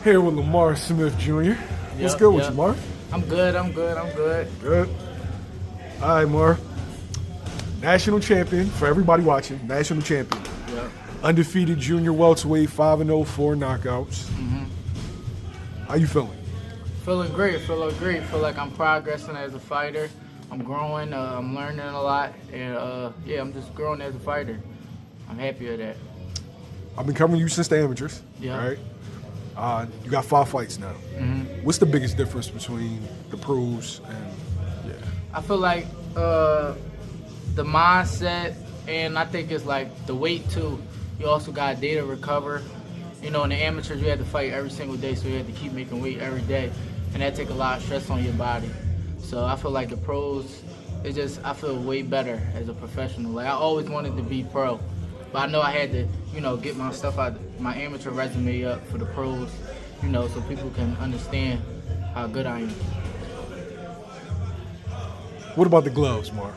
Here with Lemar Smith Jr. What's good with you, Mar? I'm good. Good. All right, Mar. National champion, for everybody watching, national champion. Yep. Undefeated junior welterweight, 5-0, 4 knockouts. How you feeling? Feeling great. Feel like I'm progressing as a fighter. I'm growing. I'm learning a lot. And, I'm just growing as a fighter. I'm happy with that. I've been covering you since the amateurs, Yeah. right? You got 5 fights now. What's the biggest difference between the pros and I feel like the mindset, and I think it's like the weight too. You also got data recover. You know, in the amateurs, you had to fight every single day, so you had to keep making weight every day, and that take a lot of stress on your body. So I feel like the pros, I feel way better as a professional. Like I always wanted to be pro, but I know I had to, get my stuff out, my amateur resume up for the pros, so people can understand how good I am. what about the gloves, Mar?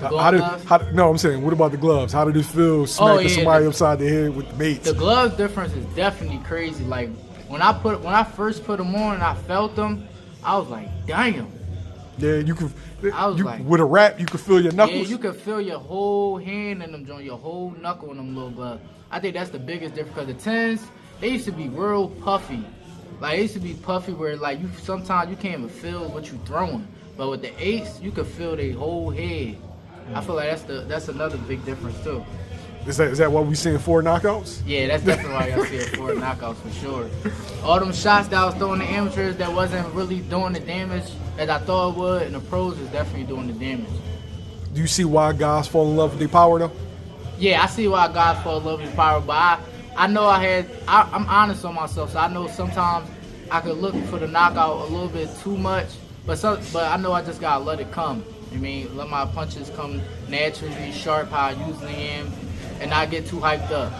Gloves? No, I'm saying, what about the gloves? How did it feel smacking somebody upside the head with the mates? The glove difference is definitely crazy. Like when I first put them on and I felt them, I was like, damn. Yeah, you could. Like, with a wrap, you could feel your knuckles. Yeah, you could feel your whole hand in them joints, your whole knuckle in them little gloves. I think that's the biggest difference. Because the 10s, they used to be real puffy. Like they used to be puffy where like sometimes you can't even feel what you're throwing. But with the 8s, you could feel their whole head. I feel like that's another big difference too. Is that why we seeing 4 knockouts? Yeah, that's definitely why y'all see 4 knockouts for sure. All them shots that I was throwing the amateurs that wasn't really doing the damage as I thought it would, and the pros is definitely doing the damage. Do you see why guys fall in love with their power though? Yeah, I see why guys fall in love with their power, but I know I'm honest on myself, so I know sometimes I could look for the knockout a little bit too much, but I know I just gotta let it come. Let my punches come naturally, sharp, how I usually am, and not get too hyped up.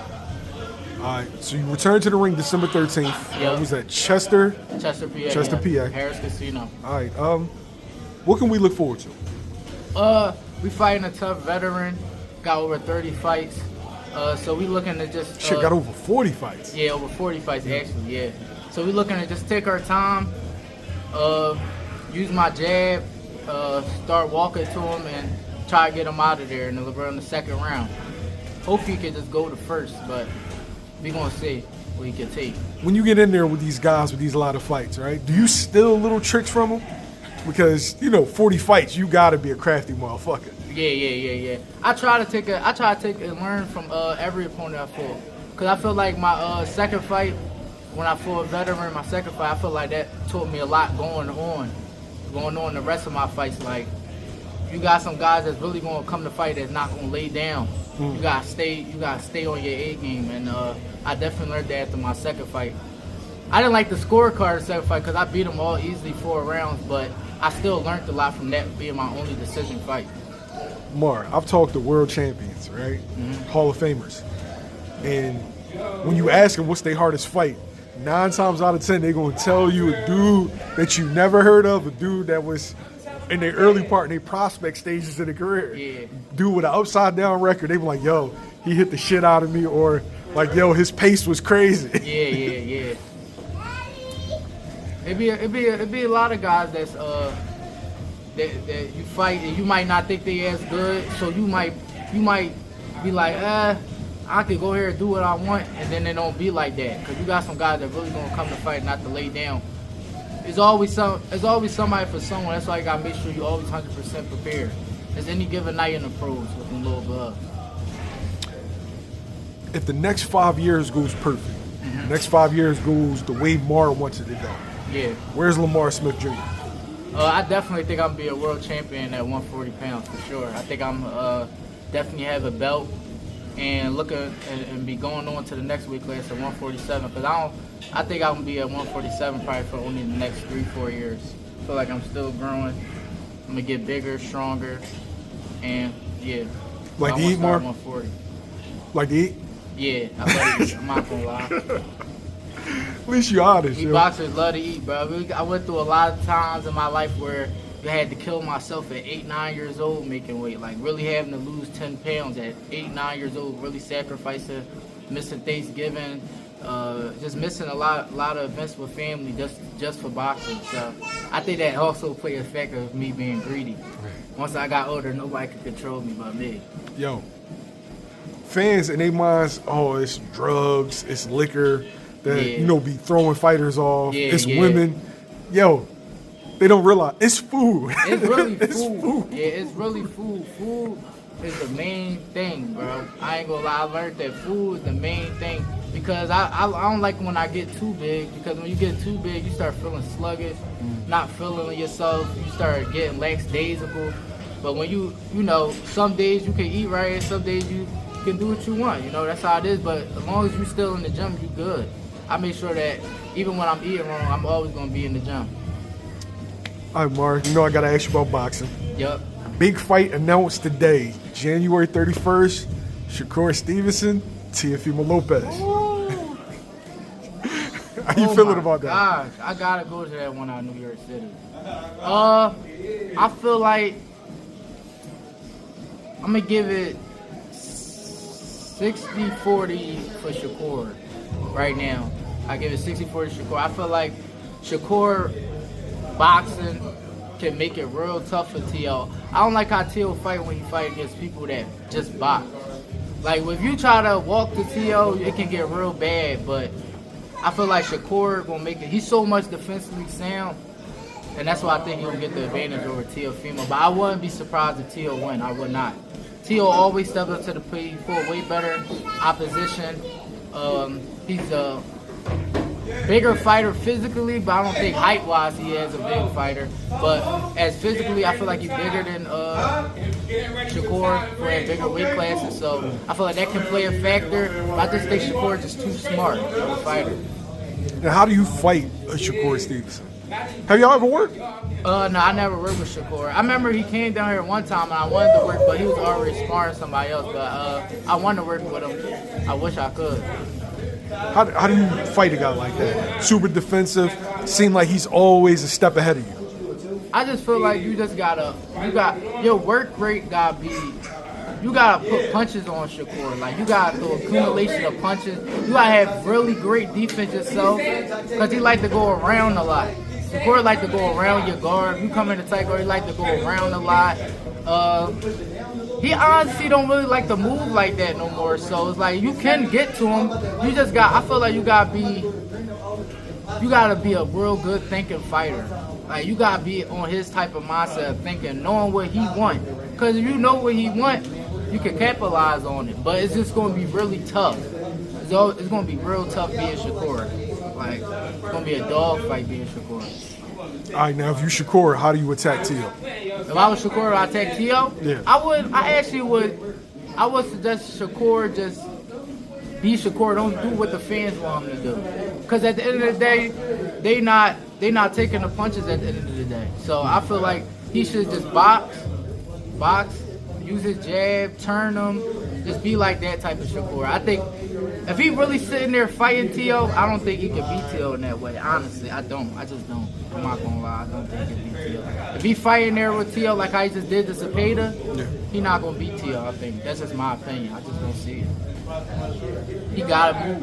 All right, so you returned to the ring December 13th. Yep. Was that Chester? Chester, PA. Chester, PA. Harris Casino. All right, what can we look forward to? We fighting a tough veteran, got over 30 fights. So we looking to just... got over 40 fights. Yeah, over 40 fights actually, yeah. So we looking to just take our time, use my jab, start walking to him and try to get him out of there in the second round. Hopefully he can just go to first, but we gonna see what he can take. When you get in there with these guys with these a lot of fights, right? Do you steal little tricks from them? Because 40 fights, you gotta be a crafty motherfucker. Yeah. I try to take and learn from every opponent I fought. Cause I feel like my second fight, when I fought a veteran, my second fight, I feel like that taught me a lot going on the rest of my fights. Like you got some guys that's really gonna come to fight that's not gonna lay down. You gotta stay on your A game, and I definitely learned that after my second fight. I didn't like the scorecard of the second fight because I beat them all easily 4 rounds, but I still learned a lot from that being my only decision fight. Mar, I've talked to world champions, right? Hall of Famers, and when you ask them what's their hardest fight, 9 times out of 10 they're gonna tell you a dude that you never heard of, a dude that was in their early part, in their prospect stages of their career. Yeah. Dude with an upside down record, they be like, yo, he hit the shit out of me, or like, yo, his pace was crazy. Yeah. It'd be a lot of guys that's that you fight and you might not think they as good, so you might be like, I could go here and do what I want, and then they don't be like that. Cause you got some guys that really gonna come to fight, not to lay down. There's always somebody for someone. That's why you gotta make sure you always 100% prepared. There's any given night in the pros with them little gloves. If the next 5 years goes perfect, next 5 years goes the way Mar wants it to go. Yeah. Where's Lemar Smith Jr.? I definitely think I'm gonna be a world champion at 140 pounds for sure. I think I'm definitely have a belt and looking and be going on to the next weight class at 147. Because I think I'm gonna be at 147 probably for only the next 3-4 years. I feel like I'm still growing. I'm gonna get bigger, stronger, and yeah. Like to eat more? 140. Like to eat? Yeah, I love to eat. I'm not gonna lie. At least you're honest. We boxers love to eat, bro. I went through a lot of times in my life where I had to kill myself at 8, 9 years old making weight. Like really having to lose 10 pounds at 8, 9 years old, really sacrificing, missing Thanksgiving, just missing a lot of events with family just for boxing. So I think that also played a factor of me being greedy. Once I got older, nobody could control me but me. Yo, fans in their minds, oh, it's drugs, it's liquor that be throwing fighters off. It's women. Yo, they don't realize it's food. It's really food. It's food. Yeah, it's really food. Food is the main thing, bro. I ain't gonna lie, I learned that food is the main thing because I don't like when I get too big, because when you get too big, you start feeling sluggish, not feeling yourself, you start getting lackadaisical. But when you some days you can eat right, and some days you can do what you want. That's how it is. But as long as you still in the gym, you good. I make sure that even when I'm eating wrong, I'm always gonna be in the gym. All right, Mark, I gotta ask you about boxing. Yep. Big fight announced today, January 31st, Shakur Stevenson, Teofimo Lopez. How you feeling about that? Gosh, I gotta go to that one out in New York City. I feel like I'm gonna give it 60-40 for Shakur right now. I give it 60-40 Shakur. I feel like Shakur boxing can make it real tough for T.O. I don't like how T.O. fight when he fight against people that just box. Like, if you try to walk to T.O., it can get real bad, but I feel like Shakur gonna make it. He's so much defensively sound, and that's why I think he'll get the advantage over Teofimo. But I wouldn't be surprised if T.O. win. I would not. T.O. always steps up to the plate for way better opposition. He's a bigger fighter physically, but I don't think height-wise he is a big fighter. But as physically, I feel like he's bigger than Shakur for a bigger weight classes. So I feel like that can play a factor. But I just think Shakur is just too smart of a fighter. Now, how do you fight a Shakur Stevenson? Have y'all ever worked? No, I never worked with Shakur. I remember he came down here one time and I wanted to work, but he was already sparring somebody else. But I wanted to work with him. I wish I could. How do you fight a guy like that? Super defensive, seem like he's always a step ahead of you. I just feel like your work rate gotta be, you gotta put punches on Shakur. Like, you gotta do accumulation of punches. You gotta have really great defense yourself, because he like to go around a lot. Shakur like to go around your guard. You come in the tight guard, he like to go around a lot. He honestly don't really like to move like that no more. So it's like you can get to him. I feel like you gotta be a real good thinking fighter. Like, you gotta be on his type of mindset of thinking, knowing what he want. Because if you know what he want, you can capitalize on it. But it's just gonna be really tough. It's gonna be real tough being Shakur. Like, it's gonna be a dog fight being Shakur. All right, now if you Shakur, how do you attack T.O.? If I was Shakur, I'd attack T.O.? Yeah. I would suggest Shakur just be Shakur. Don't do what the fans want him to do. Because at the end of the day, they not taking the punches at the end of the day. So I feel like he should just box, use his jab, turn them, just be like that type of Shakur. I think if he really sitting there fighting T.O., I don't think he can beat T.O. in that way. Honestly, I don't. I just don't. I'm not gonna lie. I don't think he can beat T.O. If he fighting there with T.O. like how he just did to Cepeda, he not gonna beat T.O. I think that's just my opinion. I just don't see it. He gotta move.